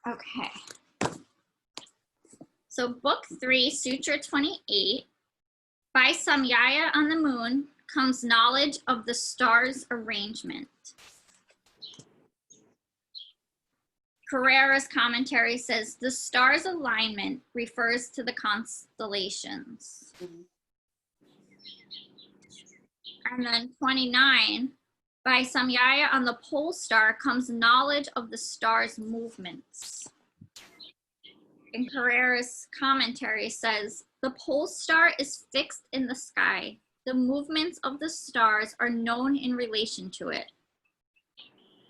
Okay. So book 3, Sutra 28. By Samyaya on the moon comes knowledge of the stars' arrangement. Carrera's commentary says the stars' alignment refers to the constellations. And then 29, by Samyaya on the pole star comes knowledge of the stars' movements. And Carrera's commentary says the pole star is fixed in the sky. The movements of the stars are known in relation to it.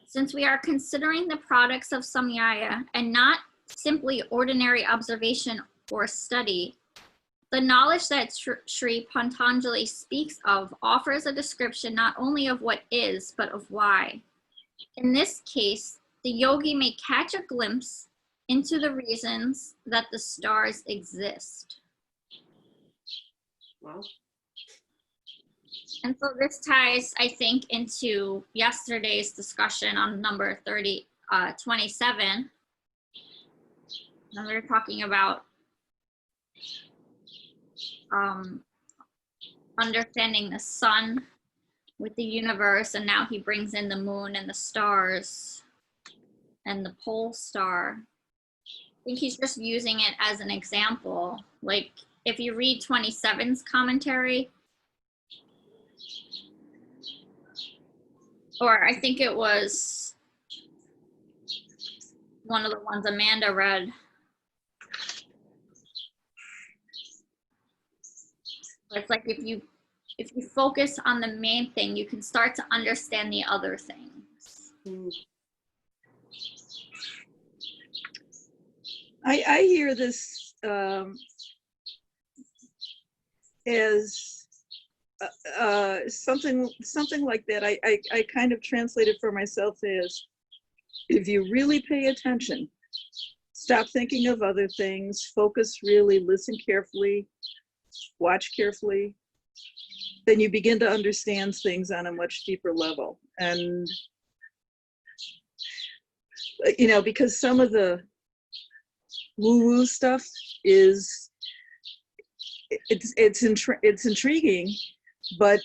Since we are considering the products of Samyaya and not simply ordinary observation or study, the knowledge that Sri Patanjali speaks of offers a description not only of what is, but of why. In this case, the yogi may catch a glimpse into the reasons that the stars exist. Wow. And so this ties, I think, into yesterday's discussion on number 27. And we were talking about understanding the sun with the universe, and now he brings in the moon and the stars and the pole star. I think he's just using it as an example. Like if you read 27's commentary, or I think it was one of the ones Amanda read. It's like if you focus on the main thing, you can start to understand the other things. I hear this as something like that. I kind of translate it for myself as, if you really pay attention, stop thinking of other things, focus really, listen carefully, watch carefully, then you begin to understand things on a much deeper level. And you know, because some of the woo-woo stuff is it's intriguing, but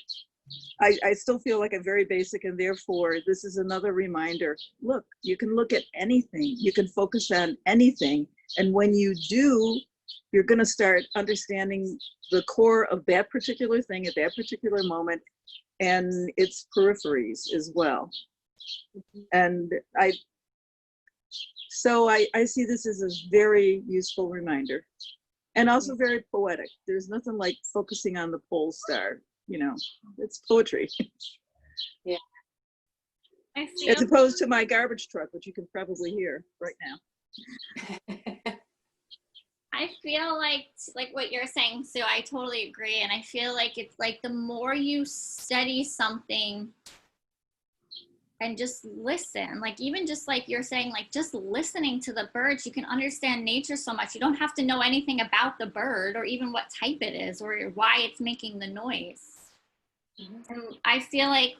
I still feel like I'm very basic, and therefore this is another reminder. Look, you can look at anything, you can focus on anything, and when you do, you're going to start understanding the core of that particular thing at that particular moment and its peripheries as well. And so I see this as a very useful reminder, and also very poetic. There's nothing like focusing on the pole star, you know, it's poetry. Yeah. As opposed to my garbage truck, which you can probably hear right now. I feel like what you're saying, Sue, I totally agree. And I feel like it's like the more you study something and just listen, like even just like you're saying, like just listening to the birds, you can understand nature so much. You don't have to know anything about the bird or even what type it is or why it's making the noise. And I feel like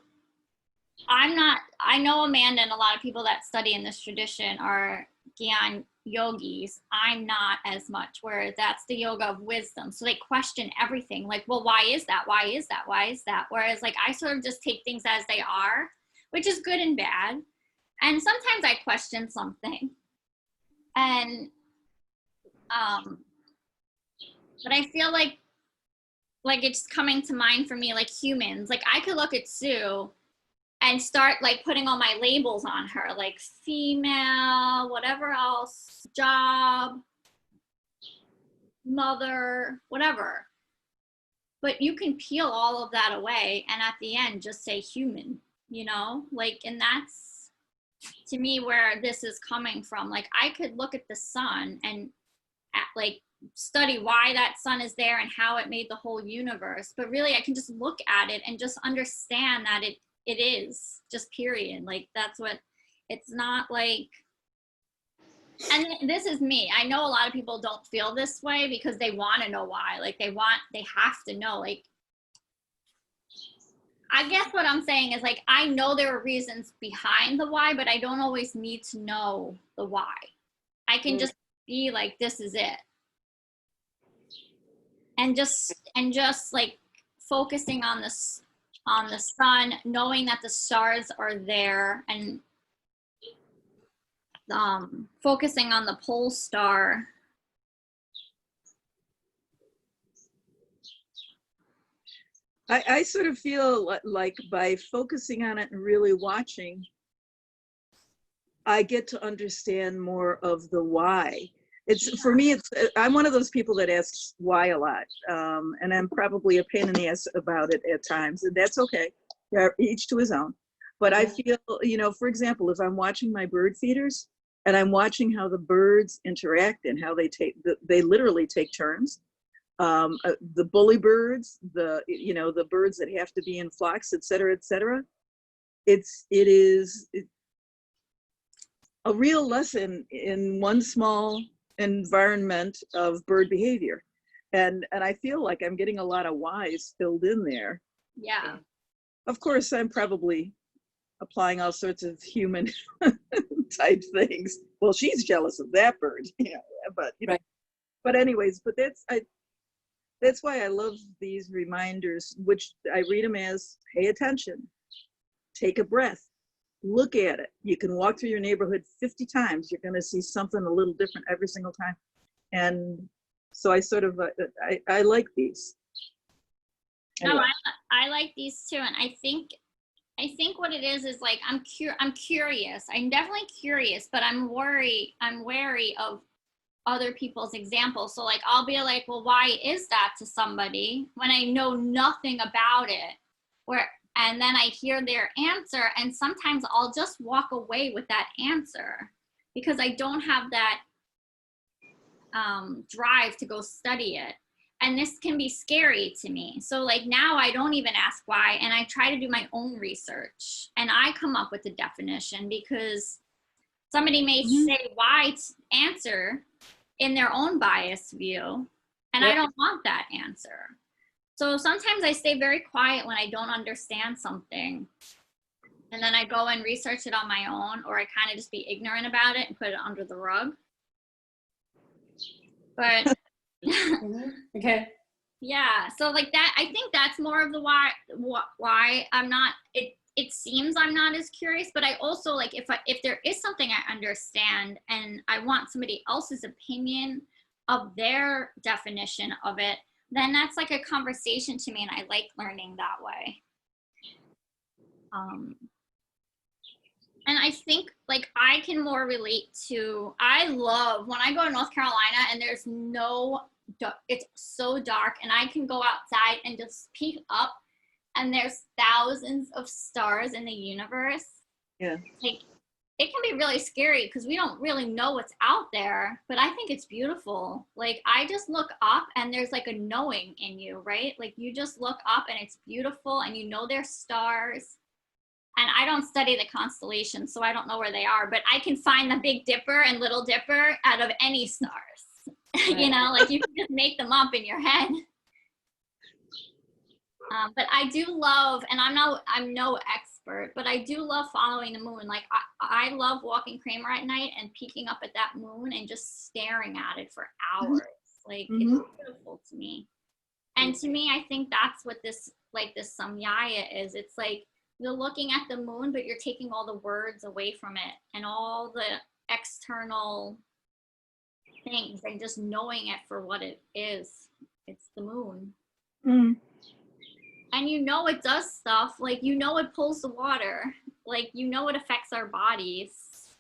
I know Amanda and a lot of people that study in this tradition are Gyan yogis. I'm not as much, where that's the yoga of wisdom. So they question everything like, well, why is that? Why is that? Why is that? Whereas like I sort of just take things as they are, which is good and bad. And sometimes I question something. And but I feel like it's coming to mind for me, like humans. Like I could look at Sue and start like putting all my labels on her, like female, whatever else, job, mother, whatever. But you can peel all of that away and at the end just say human, you know, like, and that's to me where this is coming from. Like I could look at the sun and like study why that sun is there and how it made the whole universe. But really I can just look at it and just understand that it is just period. Like that's what, it's not like, and this is me. I know a lot of people don't feel this way because they want to know why. Like they have to know. Like, I guess what I'm saying is like, I know there are reasons behind the why, but I don't always need to know the why. I can just be like, this is it. And just like focusing on the sun, knowing that the stars are there, and focusing on the pole star. I sort of feel like by focusing on it and really watching, I get to understand more of the why. It's for me, I'm one of those people that asks why a lot. And I'm probably a pain in the ass about it at times, and that's okay. Yeah, each to his own. But I feel, for example, if I'm watching my bird feeders and I'm watching how the birds interact and how they literally take turns. The bully birds, the birds that have to be in flocks, et cetera, et cetera. It is a real lesson in one small environment of bird behavior. And I feel like I'm getting a lot of whys filled in there. Yeah. Of course, I'm probably applying all sorts of human type things. Well, she's jealous of that bird, but right. But anyways, that's why I love these reminders, which I read them as pay attention, take a breath, look at it. You can walk through your neighborhood 50 times. You're going to see something a little different every single time. And so I sort of, I like these. Anyway. No, I like these too. And I think what it is like, I'm curious. I'm definitely curious, but I'm wary of other people's examples. So like, I'll be like, well, why is that to somebody when I know nothing about it? And then I hear their answer, and sometimes I'll just walk away with that answer because I don't have that drive to go study it. And this can be scary to me. So like now I don't even ask why, and I try to do my own research, and I come up with a definition because somebody may say why answer in their own biased view, and I don't want that answer. So sometimes I stay very quiet when I don't understand something, and then I go and research it on my own, or I kind of just be ignorant about it and put it under the rug. But okay. Yeah, so like that, I think that's more of the why I'm not, it seems I'm not as curious, but I also like, if there is something I understand and I want somebody else's opinion of their definition of it, then that's like a conversation to me, and I like learning that way. And I think like I can more relate to, I love when I go to North Carolina and there's it's so dark, and I can go outside and just peek up and there's thousands of stars in the universe. Yeah. Like, it can be really scary because we don't really know what's out there, but I think it's beautiful. Like, I just look up and there's like a knowing in you, right? Like, you just look up and it's beautiful, and you know there's stars. And I don't study the constellations, so I don't know where they are, but I can find the Big Dipper and Little Dipper out of any stars. Right. Like you can just make them up in your head. But I do love, and I'm no expert, but I do love following the moon. Like I love walking Kramer at night and peeking up at that moon and just staring at it for hours. Like it's beautiful to me. And to me, I think that's what this samyaya is. It's like you're looking at the moon, but you're taking all the words away from it and all the external things, and just knowing it for what it is. It's the moon. And it does stuff, like it pulls the water, like it affects our bodies.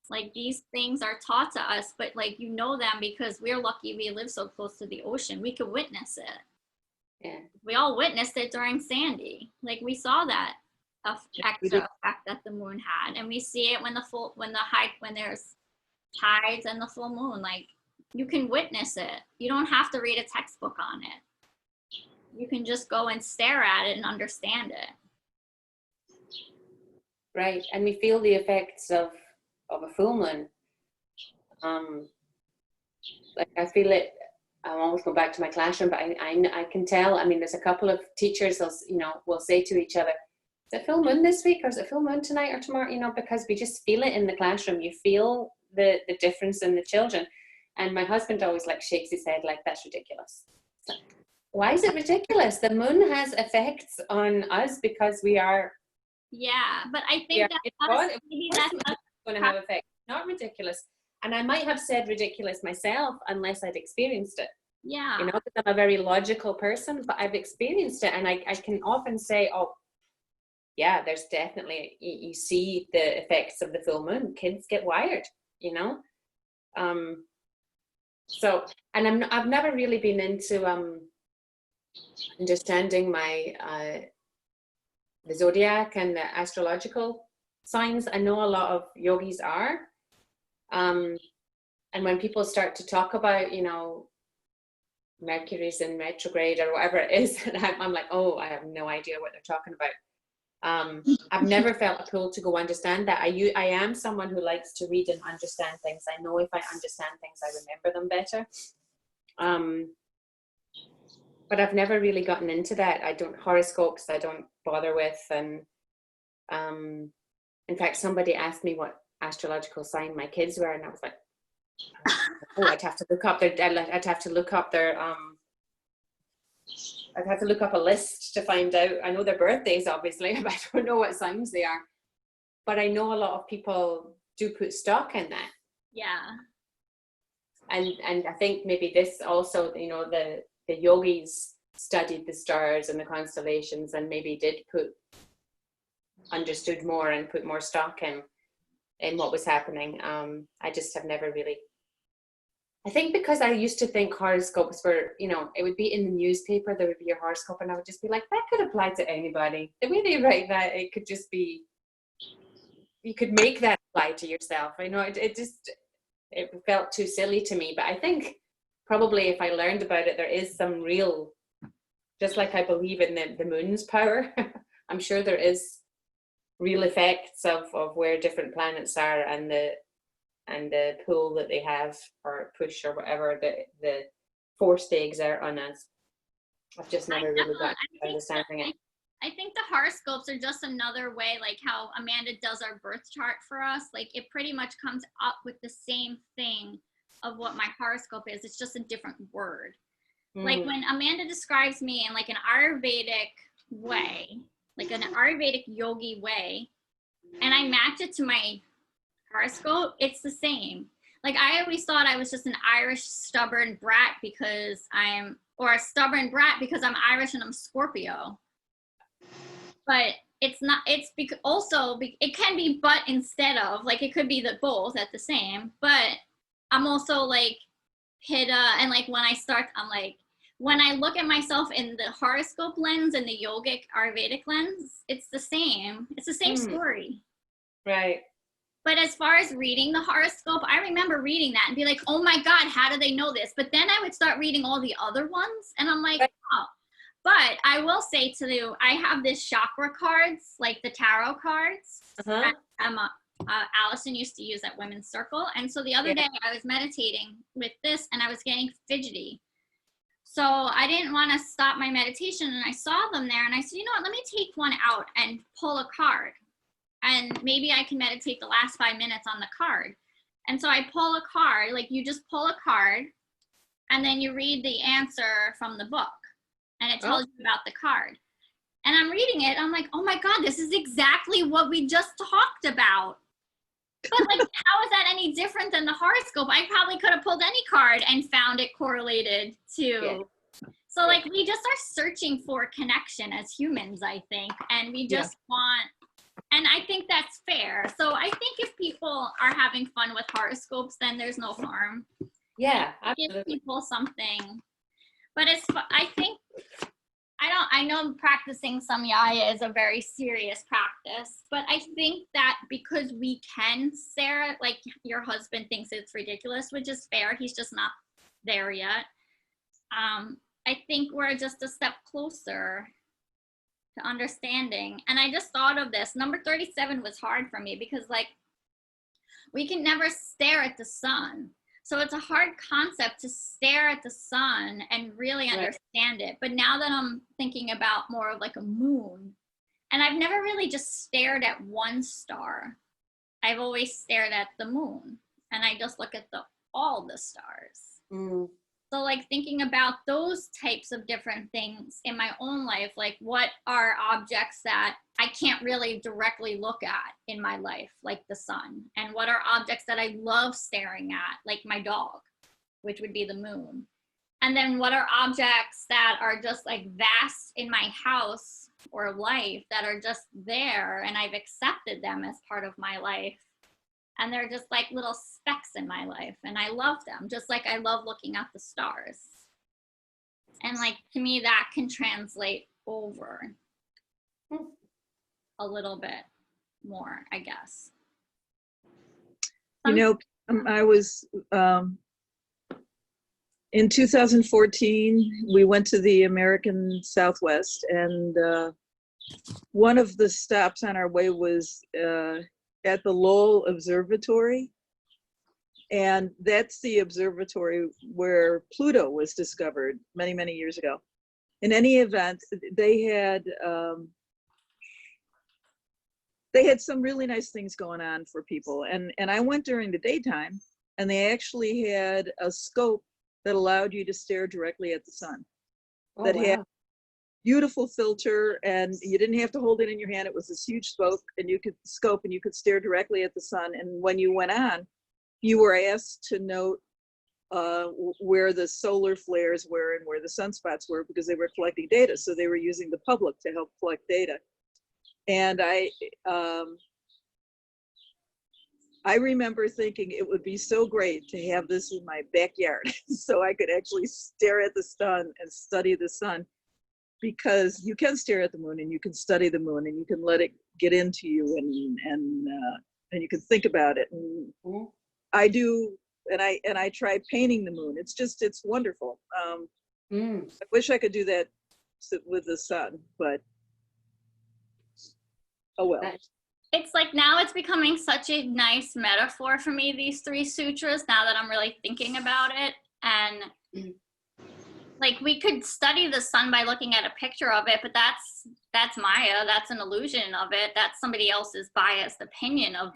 Like, these things are taught to us, but like them because we're lucky we live so close to the ocean. We could witness it. Yeah, we all witnessed it during Sandy. Like, we saw that extra effect that the moon had, and we see it when there's tides and the full moon. Like, you can witness it. You don't have to read a textbook on it. You can just go and stare at it and understand it. Right, and we feel the effects of a full moon. Like, I feel it. I'm always going back to my classroom, but I can tell. I mean, there's a couple of teachers will say to each other, "Is it full moon this week, or is it full moon tonight or tomorrow?" Because we just feel it in the classroom. You feel the difference in the children. And my husband always like shakes his head like, that's ridiculous. Like, why is it ridiculous? The moon has effects on us because we are. Yeah, but I think maybe that's going to have effects. Not ridiculous. And I might have said ridiculous myself unless I'd experienced it. Yeah. You know, because I'm a very logical person, but I've experienced it, and I can often say, oh, yeah, there's definitely, you see the effects of the full moon. Kids get wired, you know. So, and I've never really been into understanding my the zodiac and the astrological signs. I know a lot of yogis are, and when people start to talk about, you know, Mercury's in retrograde or whatever it is, and I'm like, oh, I have no idea what they're talking about. I've never felt a pull to go understand that. I am someone who likes to read and understand things. I know if I understand things, I remember them better. But I've never really gotten into that. Horoscopes I don't bother with. And in fact, somebody asked me what astrological sign my kids were, and I was like, oh, I'd have to look up a list to find out. I know their birthdays, obviously, but I don't know what signs they are. But I know a lot of people do put stock in that. Yeah. And I think maybe this also, you know, the yogis studied the stars and the constellations and maybe understood more and put more stock in what was happening. I just have never really. I think because I used to think horoscopes were, you know, it would be in the newspaper, there would be a horoscope, and I would just be like, that could apply to anybody. The way they write that, it could just be, you could make that apply to yourself. I know it felt too silly to me, but I think probably if I learned about it, there is some real, just like I believe in the moon's power, I'm sure there is real effects of where different planets are and the pull that they have, or push, or whatever, the force they exert on us. I've just never really got understanding it. I think the horoscopes are just another way, like how Amanda does our birth chart for us. Like it pretty much comes up with the same thing of what my horoscope is. It's just a different word. Like when Amanda describes me in like an Ayurvedic way, like an Ayurvedic yogi way, and I match it to my horoscope, it's the same. Like I always thought I was just an Irish stubborn brat because a stubborn brat because I'm Irish and I'm Scorpio. But it's not, it's it can be but instead of, like it could be the both at the same, but I'm also like Pitta, and like when I start, I'm like, when I look at myself in the horoscope lens and the yogic Ayurvedic lens, it's the same story. Right. But as far as reading the horoscope, I remember reading that and be like, oh my God, how do they know this? But then I would start reading all the other ones and I'm like, oh. But I will say to you, I have this chakra cards, like the tarot cards. That Allison used to use at Women's Circle. And so the other day I was meditating with this and I was getting fidgety. So I didn't want to stop my meditation and I saw them there and I said, you know what, let me take one out and pull a card. And maybe I can meditate the last 5 minutes on the card. And so I pull a card, like you just pull a card and then you read the answer from the book and it tells you about the card. And I'm reading it, I'm like, oh my God, this is exactly what we just talked about. But like, how is that any different than the horoscope? I probably could have pulled any card and found it correlated to. Yeah. So like, we just are searching for connection as humans, I think. And we just want, and I think that's fair. So I think if people are having fun with horoscopes, then there's no harm. Yeah, absolutely. Give people something. But I know practicing samyaya is a very serious practice, but I think that because we can, Sarah, like your husband thinks it's ridiculous, which is fair. He's just not there yet. I think we're just a step closer to understanding. And I just thought of this. Number 37 was hard for me because like we can never stare at the sun. So it's a hard concept to stare at the sun and really understand it. But now that I'm thinking about more of like a moon, and I've never really just stared at one star. I've always stared at the moon. and I just look at all the stars. Mm. So like thinking about those types of different things in my own life, like what are objects that I can't really directly look at in my life, like the sun, and what are objects that I love staring at, like my dog, which would be the moon. And then what are objects that are just like vast in my house or life that are just there and I've accepted them as part of my life. And they're just like little specks in my life and I love them, just like I love looking at the stars. And like, to me, that can translate over a little bit more, I guess. You know, I was, in 2014, we went to the American Southwest, and one of the stops on our way was at the Lowell Observatory. And that's the observatory where Pluto was discovered many, many years ago. In any event, they had some really nice things going on for people. And I went during the daytime, and they actually had a scope that allowed you to stare directly at the sun. Oh, That wow. had beautiful filter, and you didn't have to hold it in your hand. It was this huge scope, and you could stare directly at the sun. And when you went on, you were asked to note where the solar flares were and where the sunspots were, because they were collecting data. So they were using the public to help collect data. And I remember thinking it would be so great to have this in my backyard so I could actually stare at the sun and study the sun, because you can stare at the moon and you can study the moon and you can let it get into you, and you can think about it. And I do, and I tried painting the moon. It's wonderful. I wish I could do that with the sun, but oh well. It's like now it's becoming such a nice metaphor for me, these three sutras, now that I'm really thinking about it. And like, we could study the sun by looking at a picture of it, but that's Maya. That's an illusion of it. That's somebody else's biased opinion of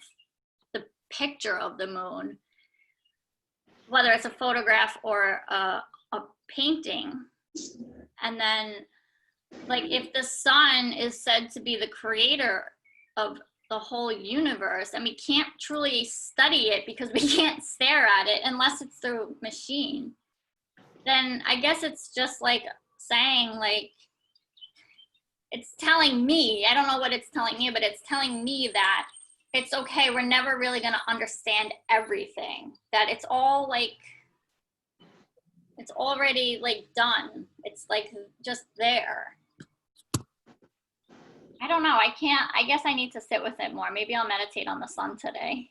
the picture of the moon, whether it's a photograph or a painting. And then, like, if the sun is said to be the creator of the whole universe, and we can't truly study it because we can't stare at it unless it's through machine, then I guess it's just like saying, like, it's telling me, I don't know what it's telling you, but it's telling me that it's okay, we're never really going to understand everything, that it's all like, it's already like done, it's like just there. I don't know, I guess I need to sit with it more. Maybe I'll meditate on the sun today.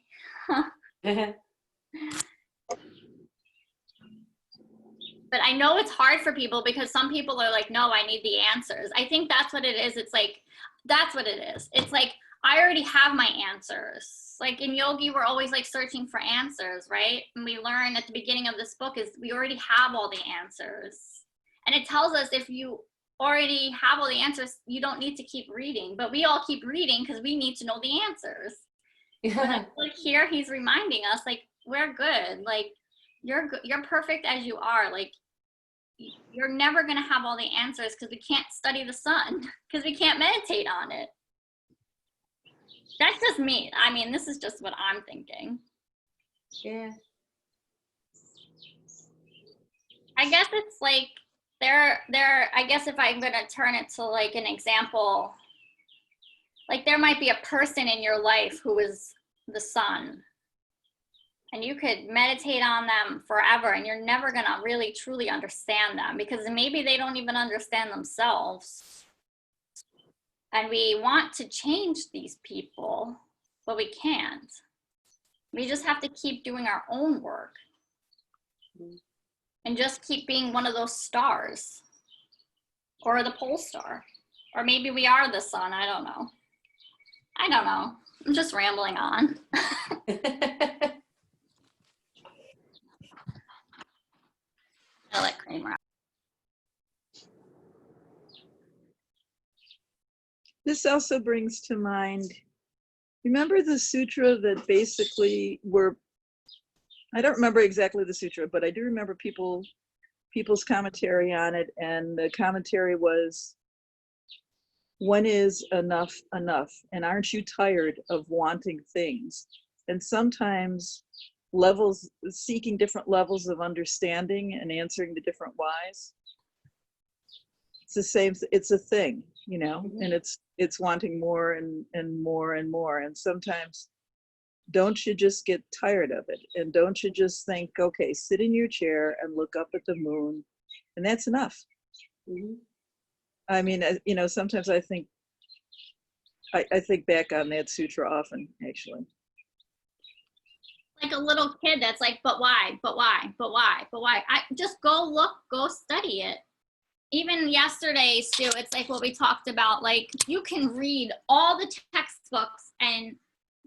But I know it's hard for people, because some people are like, no, I need the answers. I think that's what it is. It's like, that's what it is. It's like, I already have my answers. Like in yogi, we're always like searching for answers, right? And we learn at the beginning of this book is we already have all the answers. And it tells us if you already have all the answers, you don't need to keep reading. But we all keep reading because we need to know the answers. But like here, he's reminding us, like, we're good. Like, you're perfect as you are. Like, you're never going to have all the answers because we can't study the sun, because we can't meditate on it. That's just me. I mean, this is just what I'm thinking. Yeah. I guess it's like I guess if I'm going to turn it to like an example, like there might be a person in your life who is the sun, and you could meditate on them forever, and you're never going to really truly understand them, because maybe they don't even understand themselves. And we want to change these people, but we can't. We just have to keep doing our own work and just keep being one of those stars, or the pole star, or maybe we are the sun. I don't know. I'm just rambling on. I like Kramer. This also brings to mind, remember the sutra that basically we're I don't remember exactly the sutra, but I do remember people's commentary on it, and the commentary was, when is enough enough? And aren't you tired of wanting things? And sometimes seeking different levels of understanding and answering the different whys. It's the same, it's a thing, you know, and it's wanting more and more and more. And sometimes, don't you just get tired of it? And don't you just think, okay, sit in your chair and look up at the moon, and that's enough. I mean, you know, sometimes I think back on that sutra often, actually. Like a little kid that's like, but why, but why, but why, but why? I just go look, go study it. Even yesterday, Stu, it's like what we talked about. Like, you can read all the textbooks and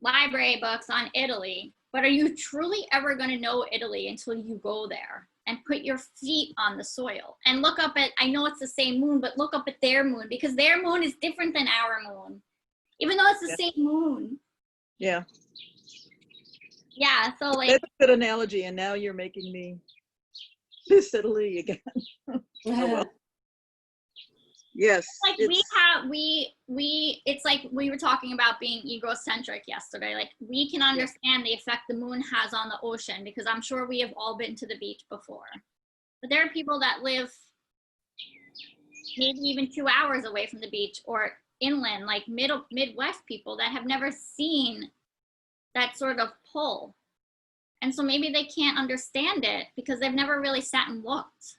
library books on Italy, but are you truly ever going to know Italy until you go there and put your feet on the soil and look up at, I know it's the same moon, but look up at their moon, because their moon is different than our moon, even though it's the same moon. Yeah. Yeah, so like, that's a good analogy, and now you're making me miss Italy again. Oh, well. Yes. Like it's like we were talking about being egocentric yesterday. Like, we can understand the effect the moon has on the ocean, because I'm sure we have all been to the beach before. But there are people that live maybe even 2 hours away from the beach, or inland, like Midwest people that have never seen that sort of pull. And so maybe they can't understand it because they've never really sat and looked.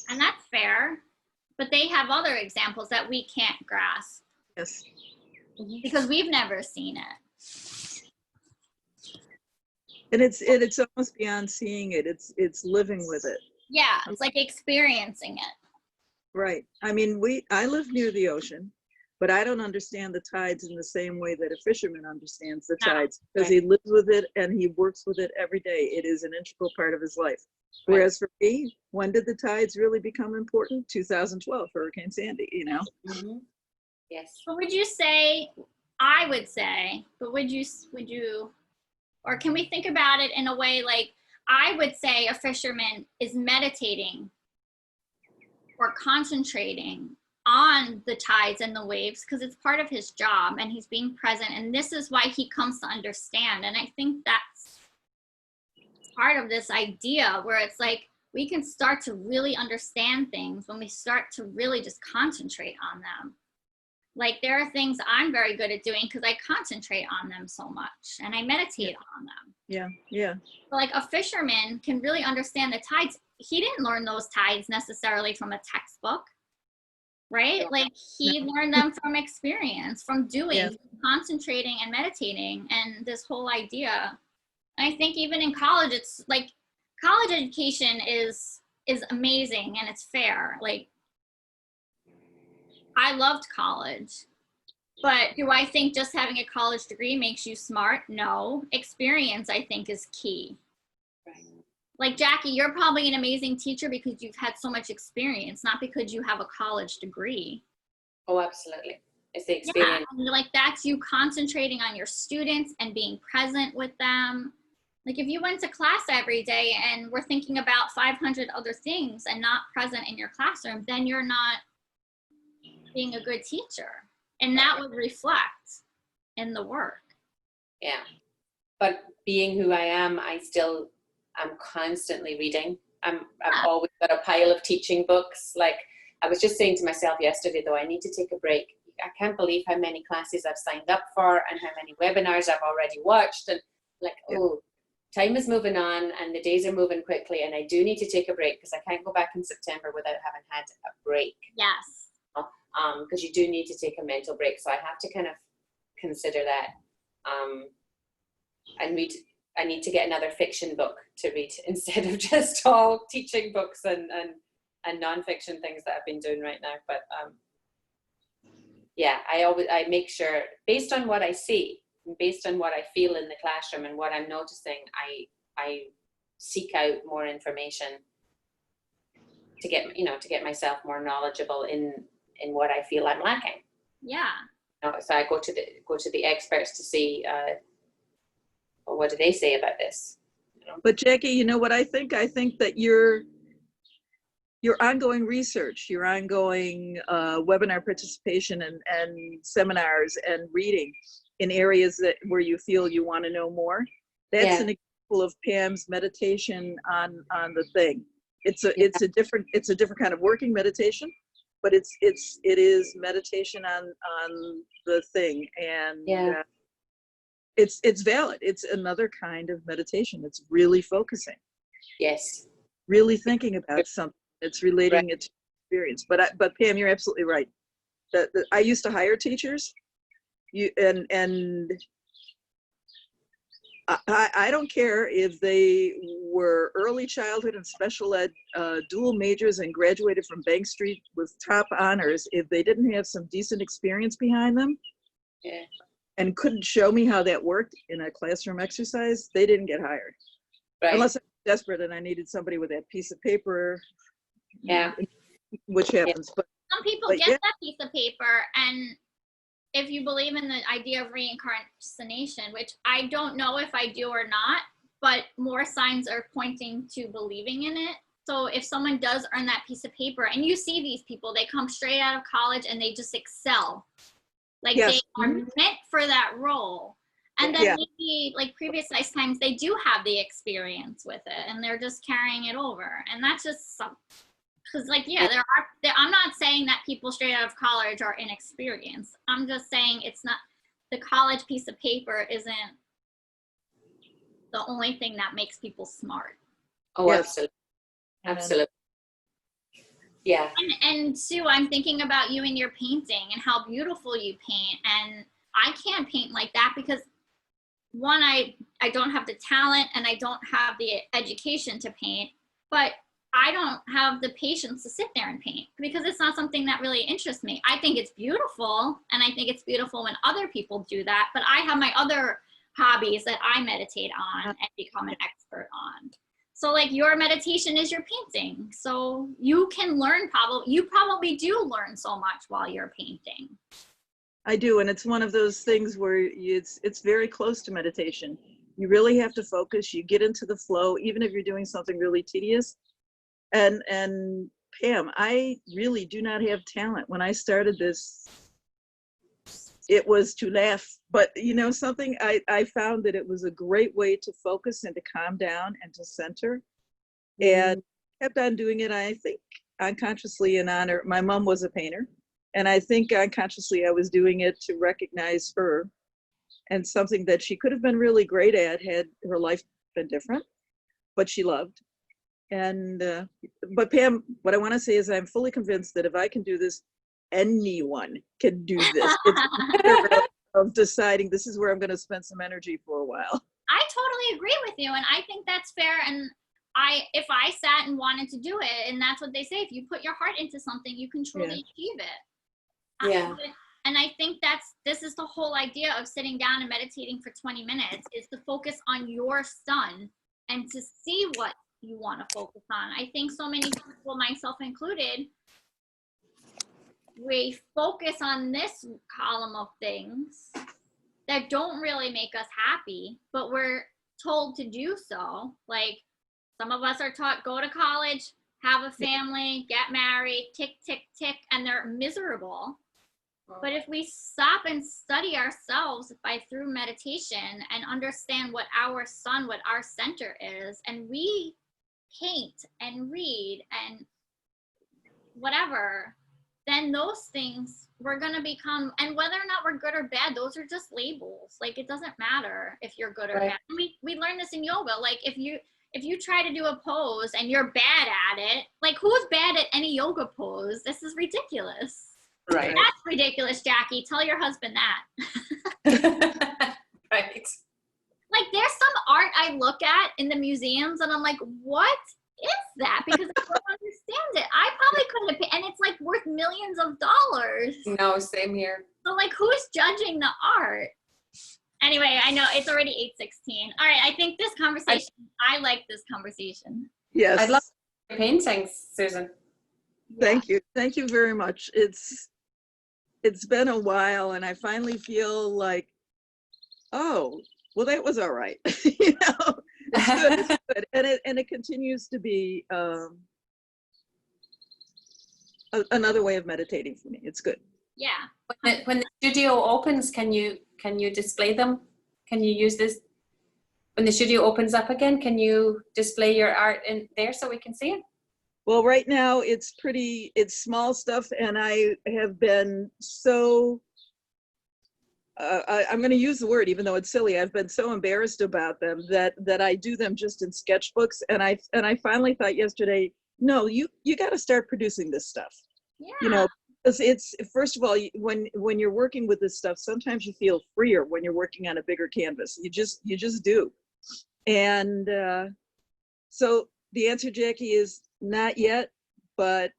And that's fair. But they have other examples that we can't grasp. Yes. Because we've never seen it. And it's almost beyond seeing it. It's living with it. Yeah, it's like experiencing it. Right. I mean, I live near the ocean, but I don't understand the tides in the same way that a fisherman understands the tides, because he lives with it and he works with it every day. It is an integral part of his life. Whereas for me, when did the tides really become important? 2012, Hurricane Sandy, you know? Yes. But would you say, I would say, but would you, or can we think about it in a way like, I would say a fisherman is meditating or concentrating on the tides and the waves, because it's part of his job and he's being present, and this is why he comes to understand. And I think that's part of this idea where it's like, we can start to really understand things when we start to really just concentrate on them. Like, there are things I'm very good at doing because I concentrate on them so much and I meditate on them. Yeah, yeah. But like, a fisherman can really understand the tides. He didn't learn those tides necessarily from a textbook, right? Like, he learned them from experience, from doing, concentrating and meditating, and this whole idea. And I think even in college, it's like, college education is amazing and it's fair. Like, I loved college, but do I think just having a college degree makes you smart? No. Experience, I think, is key. Right. Like, Jackie, you're probably an amazing teacher because you've had so much experience, not because you have a college degree. Oh, absolutely. It's the experience. Yeah, and like, that's you concentrating on your students and being present with them. Like, if you went to class every day and were thinking about 500 other things and not present in your classroom, then you're not being a good teacher. And that would reflect in the work. Yeah. But being who I am, I'm constantly reading. I've always got a pile of teaching books. Like, I was just saying to myself yesterday, though, I need to take a break. I can't believe how many classes I've signed up for and how many webinars I've already watched. And like, time is moving on and the days are moving quickly, and I do need to take a break because I can't go back in September without having had a break. Yes. Because you do need to take a mental break. So I have to kind of consider that. I need to get another fiction book to read instead of just all teaching books and nonfiction things that I've been doing right now. But yeah, I make sure, based on what I see, based on what I feel in the classroom and what I'm noticing, I seek out more information to get myself more knowledgeable in what I feel I'm lacking. Yeah. So I go to the experts to see, well, what do they say about this? But Jackie, you know what I think? I think that your ongoing research, your ongoing webinar participation and seminars and reading in areas where you feel you want to know more, that's an example of Pam's meditation on the thing. It's a different kind of working meditation, but it is meditation on the thing, and it's valid. It's another kind of meditation. It's really focusing. Yes. Really thinking about something. It's relating it to experience. But Pam, you're absolutely right. That I used to hire teachers. I don't care if they were early childhood and special ed dual majors and graduated from Bank Street with top honors. If they didn't have some decent experience behind them, and couldn't show me how that worked in a classroom exercise, they didn't get hired. Right. Unless I was desperate and I needed somebody with that piece of paper. Yeah. Which happens. But some people get that piece of paper, and if you believe in the idea of reincarnation, which I don't know if I do or not, but more signs are pointing to believing in it. So if someone does earn that piece of paper, and you see these people, they come straight out of college and they just excel. Like they are meant for that role. And then maybe like previous lifetimes, they do have the experience with it and they're just carrying it over. And that's just some, because like, I'm not saying that people straight out of college are inexperienced. I'm just saying it's not, the college piece of paper isn't the only thing that makes people smart. Oh, absolutely. Absolutely. Yeah. And Sue, I'm thinking about you and your painting and how beautiful you paint. And I can't paint like that because one, I don't have the talent and I don't have the education to paint, but I don't have the patience to sit there and paint because it's not something that really interests me. I think it's beautiful, and I think it's beautiful when other people do that, but I have my other hobbies that I meditate on and become an expert on. So like your meditation is your painting. So you can learn you probably do learn so much while you're painting. I do, and it's one of those things where it's very close to meditation. You really have to focus, you get into the flow, even if you're doing something really tedious. And Pam, I really do not have talent. When I started this, it was to laugh, but you know something, I found that it was a great way to focus and to calm down and to center, and kept on doing it. I think unconsciously in honor, my mom was a painter, and I think unconsciously I was doing it to recognize her and something that she could have been really great at had her life been different, but she loved. And but Pam, what I want to say is I'm fully convinced that if I can do this, anyone can do this. It's a matter of deciding this is where I'm going to spend some energy for a while. I totally agree with you, and I think that's fair. And if I sat and wanted to do it, and that's what they say, if you put your heart into something, you can truly achieve it. Yeah. And I think this is the whole idea of sitting down and meditating for 20 minutes is to focus on your sun and to see what you want to focus on. I think so many people, myself included, we focus on this column of things that don't really make us happy, but we're told to do so. Like some of us are taught, go to college, have a family, get married, tick, tick, tick, and they're miserable. But if we stop and study ourselves through meditation and understand what our sun, what our center is, and we paint and read and whatever, then those things we're going to become, and whether or not we're good or bad, those are just labels. Like it doesn't matter if you're good or bad. We learn this in yoga. Like if you try to do a pose and you're bad at it, like who's bad at any yoga pose? This is ridiculous. Right. That's ridiculous, Jackie. Tell your husband that. Right. Like there's some art I look at in the museums and I'm like, what is that? Because I don't understand it. I probably couldn't have, and it's like worth millions of dollars. No, same here. So like who's judging the art? Anyway, I know it's already 8:16. All right, I think this conversation, I like this conversation. Yes. I'd love your paintings, Susan. Thank you. Thank you very much. It's been a while and I finally feel like, oh, well, that was all right. You know, it's good. It's good, and it continues to be another way of meditating for me. It's good. Yeah. When the studio opens, can you display them? Can you use this? When the studio opens up again, can you display your art in there so we can see it? Well, right now it's small stuff, and I have been so, I'm going to use the word, even though it's silly. I've been so embarrassed about them that I do them just in sketchbooks. And I finally thought yesterday, no, you got to start producing this stuff. Yeah. You know, because it's, first of all, when you're working with this stuff, sometimes you feel freer when you're working on a bigger canvas. You just do. And so the answer, Jackie, is not yet, but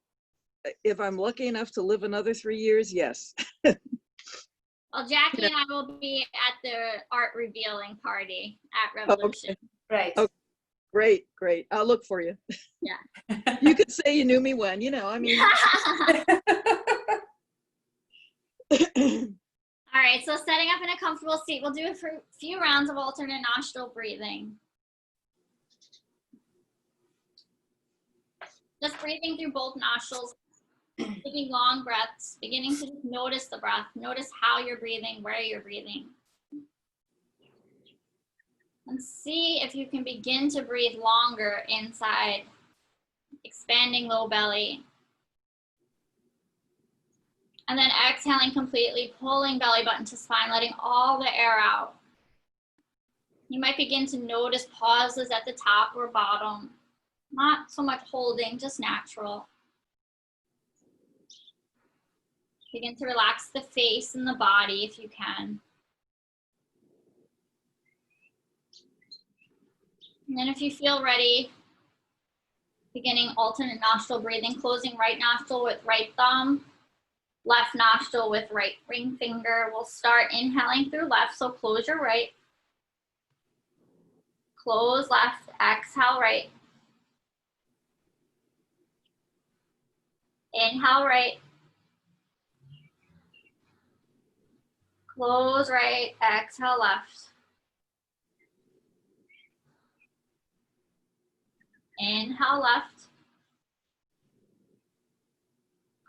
if I'm lucky enough to live another 3 years, yes. Well, Jackie and I will be at the art revealing party at Revolution. Okay. Right. Okay. Great. I'll look for you. Yeah. You could say you knew me when, I mean. All right, so setting up in a comfortable seat, we'll do a few rounds of alternate nostril breathing. Just breathing through both nostrils, taking long breaths, beginning to just notice the breath. Notice how you're breathing, where you're breathing. And see if you can begin to breathe longer inside, expanding low belly. And then exhaling completely, pulling belly button to spine, letting all the air out. You might begin to notice pauses at the top or bottom. Not so much holding, just natural. Begin to relax the face and the body if you can. And then if you feel ready, beginning alternate nostril breathing, closing right nostril with right thumb, left nostril with right ring finger. We'll start inhaling through left, so close your right. Close left, exhale right. Inhale right. Close right, exhale left. Inhale left.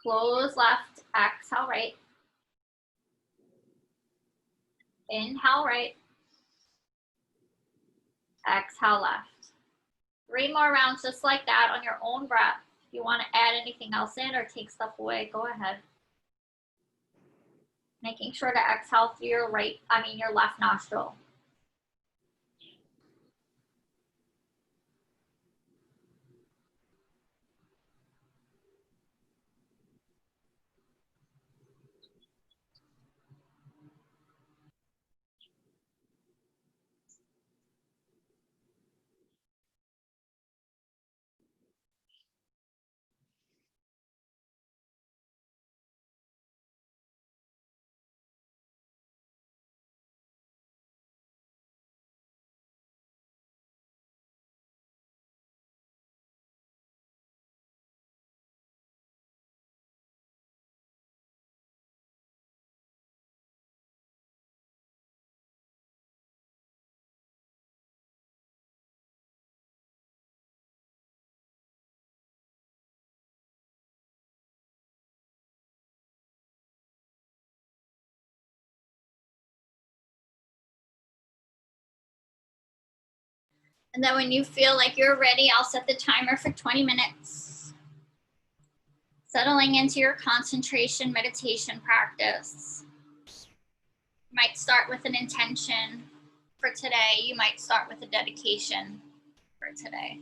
Close left, exhale right. Inhale right. Exhale left. 3 more rounds just like that on your own breath. If you want to add anything else in or take stuff away, go ahead. Making sure to exhale through your your left nostril. And then when you feel like you're ready, I'll set the timer for 20 minutes. Settling into your concentration meditation practice. You might start with an intention for today. You might start with a dedication for today.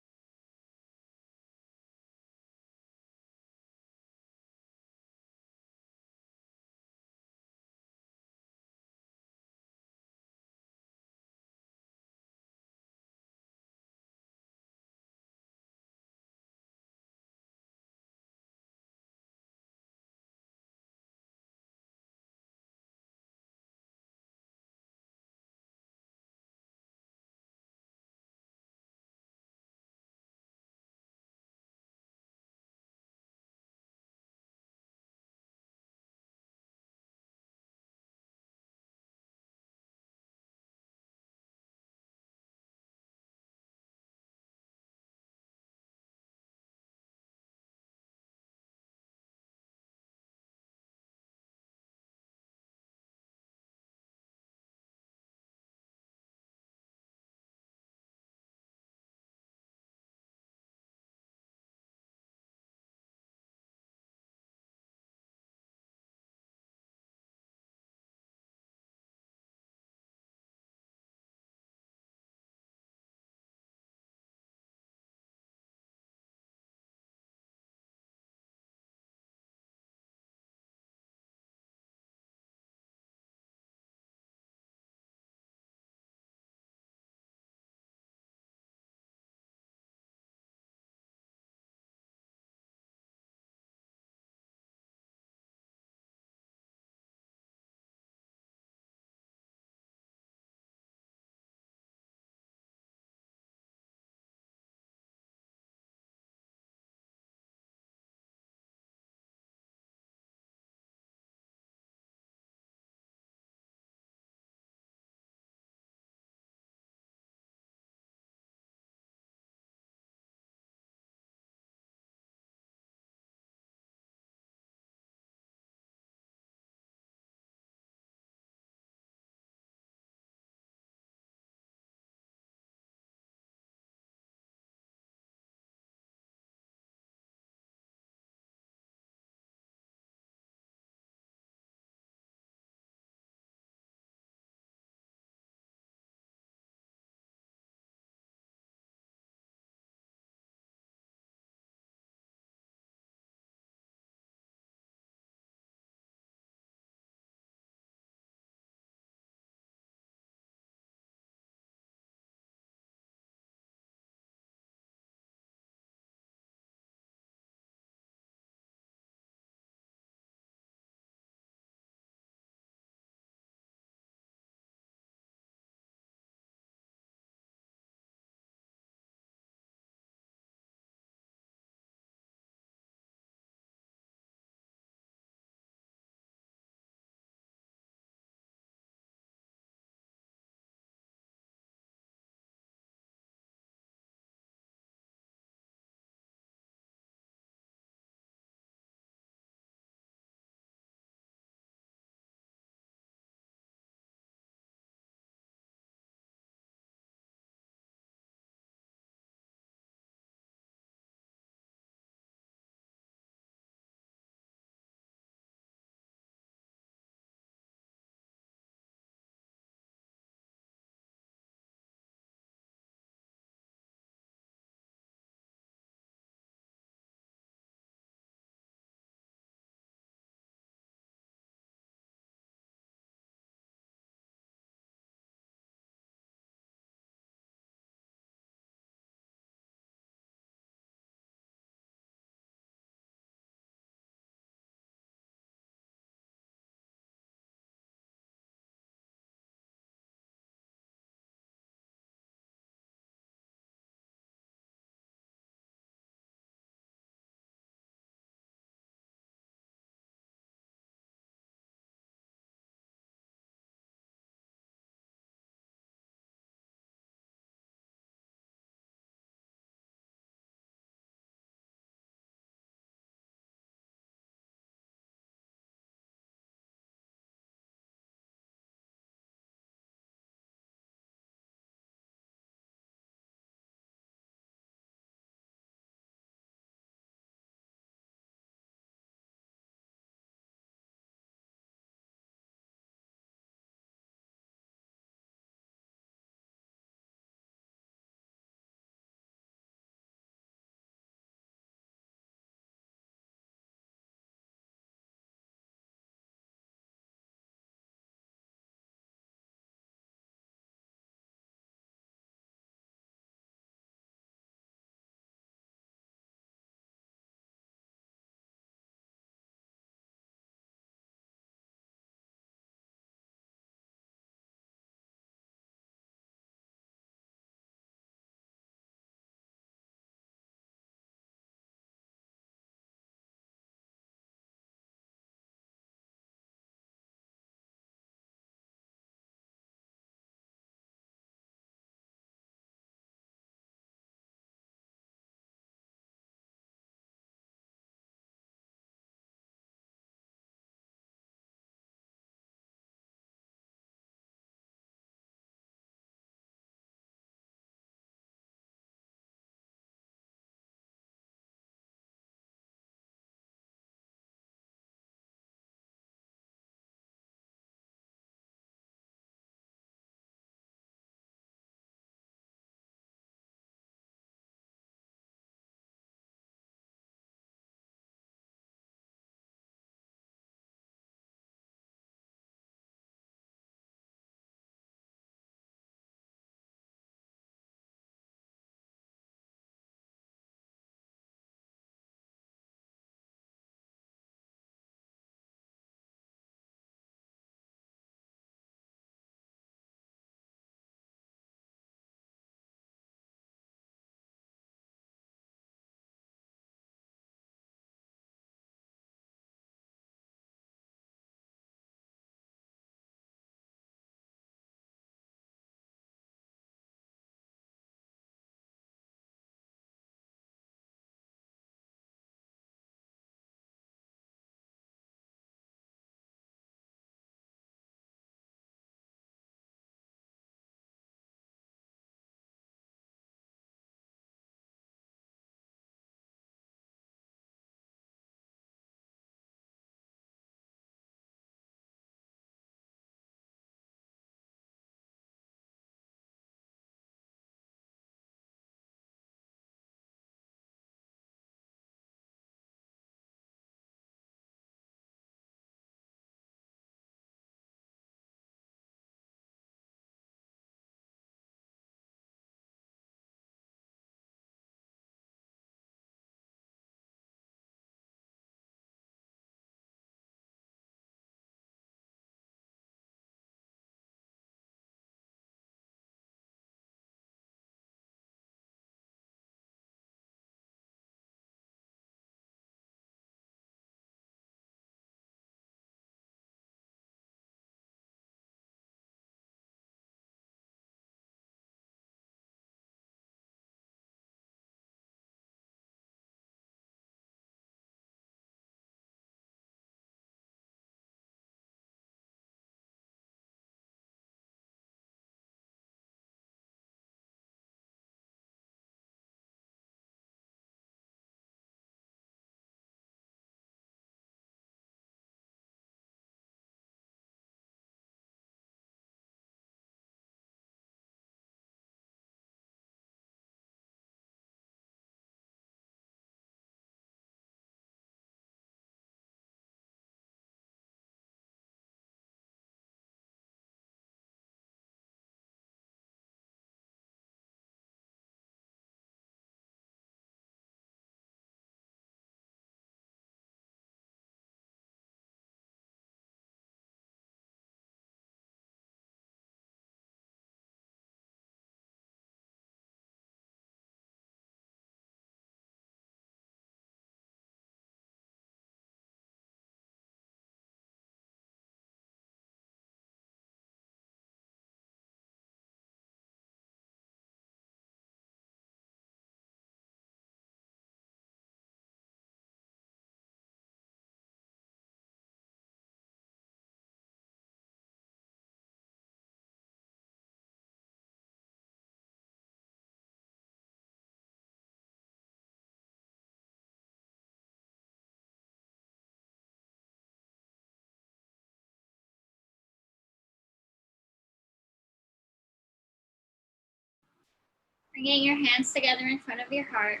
Bringing your hands together in front of your heart.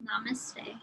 Namaste.